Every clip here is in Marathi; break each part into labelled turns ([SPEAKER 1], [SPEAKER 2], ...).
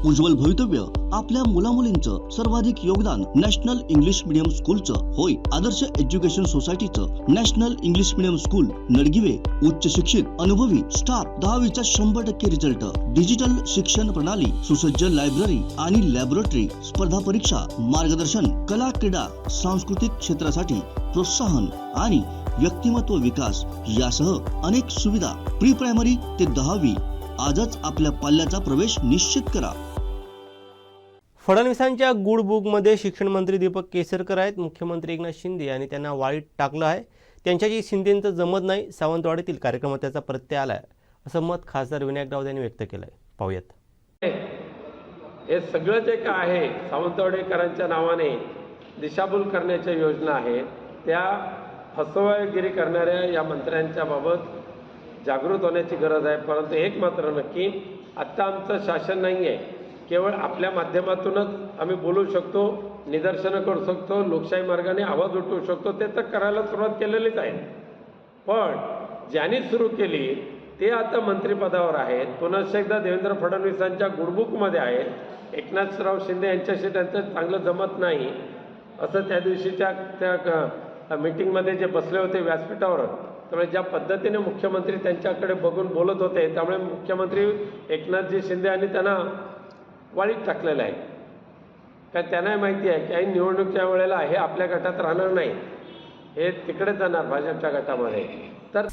[SPEAKER 1] उज्ज्वल भवितव्य आपल्या मुलामुलींचं सर्वाधिक योगदान नॅशनल इंग्लिश मीडियम स्कूलचं होय। आदर्श एज्युकेशन सोसायटीचं national English medium school Nadgive उच्च शिक्षित अनुभवी स्टाफ 10वीचा 100% रिझल्ट, डिजिटल शिक्षण प्रणाली, सुसज्ज लायब्ररी आणि लॅबोरेटरी, स्पर्धा परीक्षा मार्गदर्शन, कला क्रीडा सांस्कृतिक क्षेत्रासाठी प्रोत्साहन आणि व्यक्तिमत्व विकास यासह अनेक सुविधा। प्री प्रायमरी ते 10वी आजच आपल्या पाल्याचा प्रवेश निश्चित करा।
[SPEAKER 2] फडणवीसांच्या गुड बुकमध्ये शिक्षण मंत्री दीपक केसरकर आहेत। मुख्यमंत्री एकनाथ शिंदे यांनी त्यांना वाळीत टाकलं आहे। त्यांच्याशी शिंदेंचं जमत नाही, सावंतवाडीतील कार्यक्रमात त्याचा प्रत्यय आलाय असं मत खासदार विनायक राऊत यांनी व्यक्त केलंय। पाहूयात।
[SPEAKER 3] हे सगळं जे काय आहे सावंतवाडीकरांच्या नावाने दिशाभूल करण्याच्या योजना आहेत, त्या फसवेगिरी करणाऱ्या या मंत्र्यांच्या बाबत जागृत होण्याची गरज आहे। परंतु एक मात्र नक्की, आत्ता आमचं शासन नाही आहे, केवळ आपल्या माध्यमातूनच आम्ही बोलू शकतो, निदर्शनं करू शकतो, लोकशाही मार्गाने आवाज उठवू शकतो, ते तर करायला सुरुवात केलेलीच आहे। पण ज्यांनी सुरू केली ते आता मंत्रिपदावर आहेत, पुन्हा एकदा देवेंद्र फडणवीसांच्या गुडबुकमध्ये आहेत। एकनाथराव शिंदे यांच्याशी त्यांचं चांगलं जमत नाही असं त्या दिवशीच्या त्या मीटिंगमध्ये जे बसले होते व्यासपीठावर, त्यामुळे ज्या पद्धतीने मुख्यमंत्री त्यांच्याकडे बघून बोलत होते, त्यामुळे मुख्यमंत्री एकनाथजी शिंदे यांनी त्यांना वाळीत टाकलेलं आहे। कारण त्यांनाही माहिती आहे की निवडणुकीच्या वेळेला हे आपल्या गटात राहणार नाही, हे तिकडे जाणार भाजपच्या गटामध्ये। तर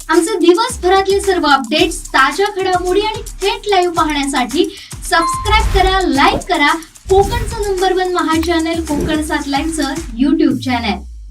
[SPEAKER 4] आमचे दिवसभरातले सर्व अपडेट्स, ताज्या घडामोडी आणि थेट लाईव्ह पाहण्यासाठी सबस्क्राईब करा, लाईक करा कोकणचं नंबर 1 महा चॅनल कोकण 7 लाईव्हचं YouTube चॅनल।